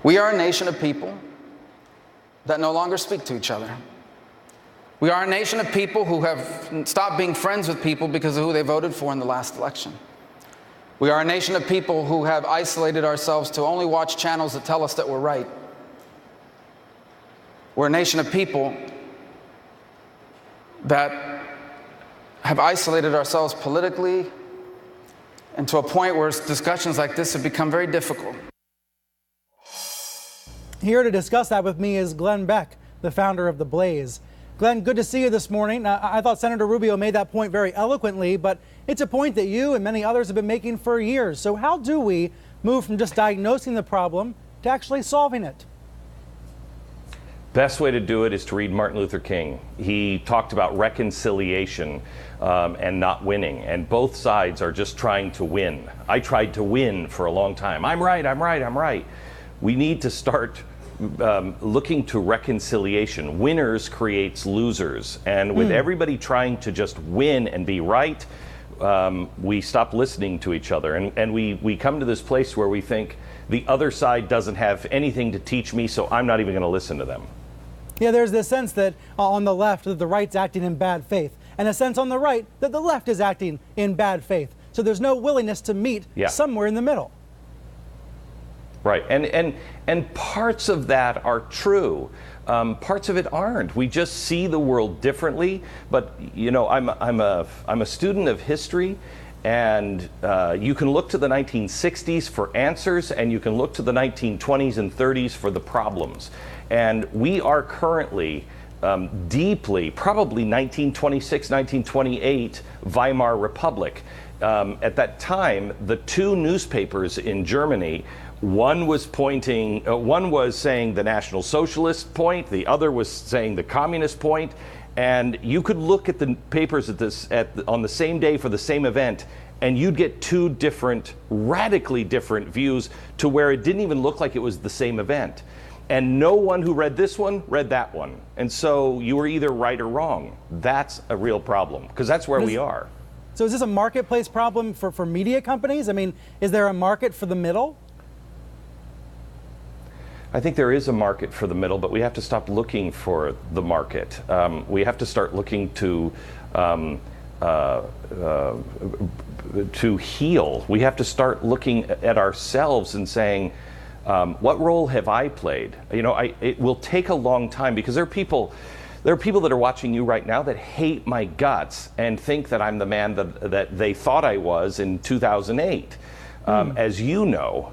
We are a nation of people that no longer speak to each other. We are a nation of people who have stopped being friends with people because of who they voted for in the last election. We are a nation of people who have isolated ourselves to only watch channels that tell us that we're right. We're a nation of people that have isolated ourselves politically and to a point where discussions like this have become very difficult. Here to discuss that with me is Glenn Beck, the founder of The Blaze. Glenn, good to see you this morning. I thought Senator Rubio made that point very eloquently, but it's a point that you and many others have been making for years. So how do we move from just diagnosing the problem to actually solving it? Best way to do it is to read Martin Luther King. He talked about reconciliation and not winning, and both sides are just trying to win. I tried to win for a long time. I'm right, I'm right, I'm right. We need to start looking to reconciliation. Winners creates losers, and with everybody trying to just win and be right, we stop listening to each other, and we come to this place where we think the other side doesn't have anything to teach me, so I'm not even going to listen to them. Yeah, there's this sense that on the left that the right's acting in bad faith, and a sense on the right that the left is acting in bad faith. So there's no willingness to meet somewhere in the middle. Right, and parts of that are true. Parts of it aren't. We just see the world differently. But you know, I'm a student of history, and you can look to the 1960s for answers, and you can look to the 1920s and 30s for the problems. And we are currently deeply, probably 1926, 1928, Weimar Republic. At that time, the two newspapers in Germany, one was saying the National Socialist point, the other was saying the Communist point, and you could look at the papers on the same day for the same event, and you'd get two different, radically different views to where it didn't even look like it was the same event. And no one who read this one read that one. And so you were either right or wrong. That's a real problem, because that's where we are. So is this a marketplace problem for media companies? I mean, is there a market for the middle? I think there is a market for the middle, but we have to stop looking for the market. We have to start looking to heal. We have to start looking at ourselves and saying, what role have I played? You know, it will take a long time, because there are people that are watching you right now that hate my guts and think that I'm the man that they thought I was in 2008. As you know,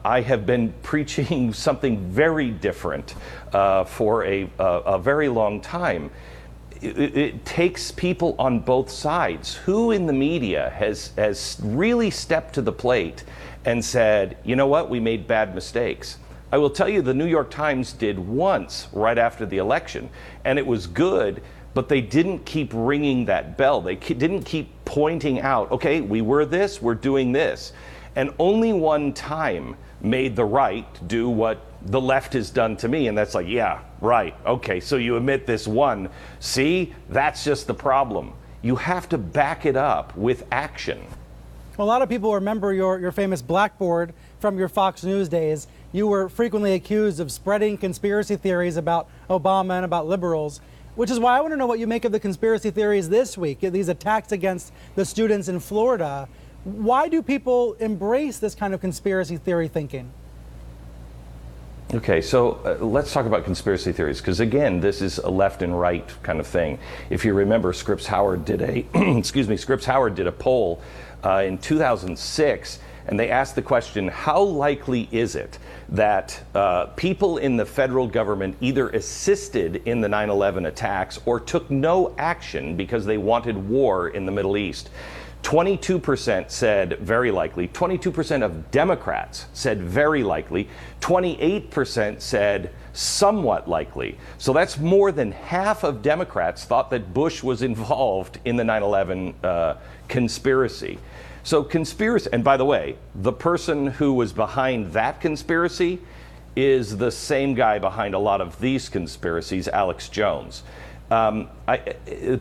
I have been preaching something very different for a very long time. It takes people on both sides. Who in the media has really stepped to the plate and said, you know what, we made bad mistakes? I will tell you, the New York Times did once right after the election, and it was good, but they didn't keep ringing that bell. They didn't keep pointing out, okay, we were this, we're doing this. And only one time made the right do what the left has done to me, and that's like, yeah, right, okay, so you admit this one. See, that's just the problem. You have to back it up with action. Well, a lot of people remember your famous blackboard from your Fox News days. You were frequently accused of spreading conspiracy theories about Obama and about liberals, which is why I want to know what you make of the conspiracy theories this week, these attacks against the students in Florida. Why do people embrace this kind of conspiracy theory thinking? Okay, so let's talk about conspiracy theories, because again, this is a left and right kind of thing. If you remember, Scripps Howard did a poll in 2006, and they asked the question, how likely is it that people in the federal government either assisted in the 9/11 attacks or took no action because they wanted war in the Middle East? 22% said very likely, 22% of Democrats said very likely, 28% said somewhat likely. So that's more than half of Democrats thought that Bush was involved in the 9/11 conspiracy. So conspiracy, and by the way, the person who was behind that conspiracy is the same guy behind a lot of these conspiracies, Alex Jones.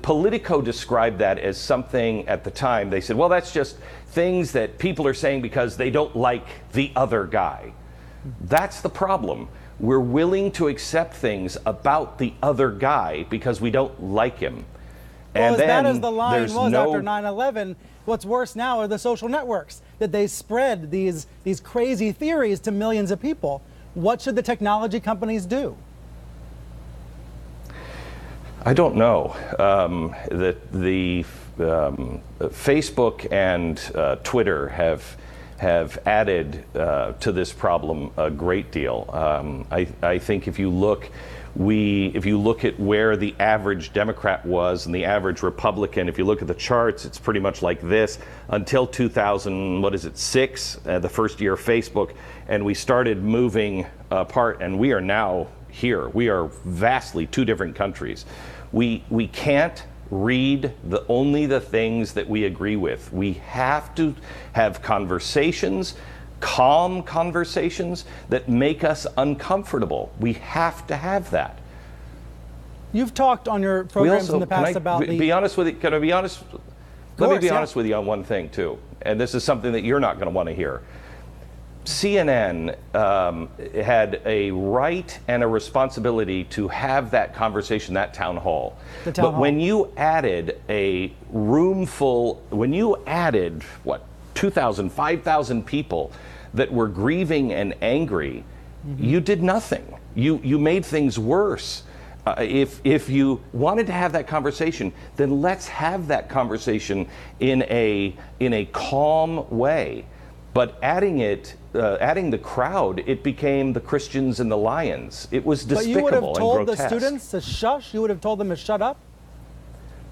Politico described that as something at the time. They said, well, that's just things that people are saying because they don't like the other guy. That's the problem. We're willing to accept things about the other guy because we don't like him. Well, And as then bad as the line there's was no... after 9/11, what's worse now are the social networks, that they spread these crazy theories to millions of people. What should the technology companies do? I don't know. The Facebook and Twitter have added to this problem a great deal. I think if you look at where the average Democrat was and the average Republican, if you look at the charts, it's pretty much like this until 2006, the first year of Facebook, and we started moving apart, and we are now here. We are vastly two different countries. We can't read only the things that we agree with. We have to have conversations, calm conversations that make us uncomfortable. We have to have that. You've talked on your programs in the past about the... Be honest with you? Can I be honest? Let me be honest with you on one thing too, and this is something that you're not going to want to hear. CNN had a right and a responsibility to have that conversation, that town hall. But when you added a room full, when you added, 2,000, 5,000 people that were grieving and angry, you did nothing. You made things worse. If you wanted to have that conversation, then let's have that conversation in a calm way. But adding the crowd, it became the Christians and the Lions. It was despicable and grotesque. But you would have told the students to shush? You would have told them to shut up?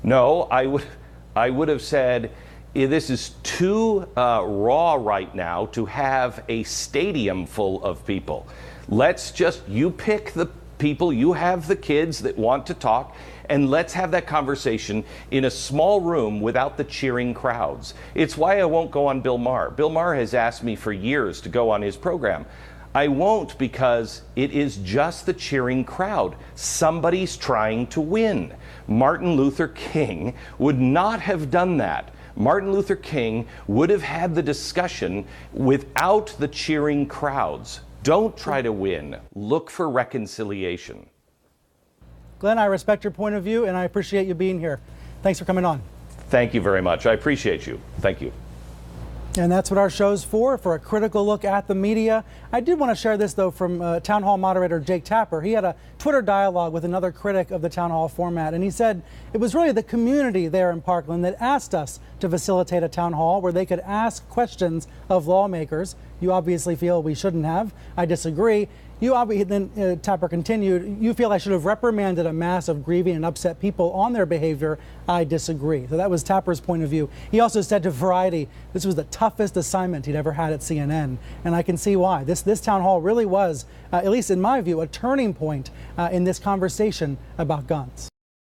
No, I would have said, this is too raw right now to have a stadium full of people. You pick the people, you have the kids that want to talk, and let's have that conversation in a small room without the cheering crowds. It's why I won't go on Bill Maher. Bill Maher has asked me for years to go on his program. I won't because it is just the cheering crowd. Somebody's trying to win. Martin Luther King would not have done that. Martin Luther King would have had the discussion without the cheering crowds. Don't try to win. Look for reconciliation. Glenn, I respect your point of view, and I appreciate you being here. Thanks for coming on. Thank you very much. I appreciate you. Thank you. And that's what our show's for a critical look at the media. I did want to share this, though, from Town Hall moderator Jake Tapper. He had a Twitter dialogue with another critic of the Town Hall format, and he said it was really the community there in Parkland that asked us to facilitate a Town Hall where they could ask questions of lawmakers. You obviously feel we shouldn't have. I disagree. Then Tapper continued, you feel I should have reprimanded a mass of grieving and upset people on their behavior. I disagree. So that was Tapper's point of view. He also said to Variety, this was the toughest assignment he'd ever had at CNN. And I can see why. This town hall really was, at least in my view, a turning point in this conversation about guns.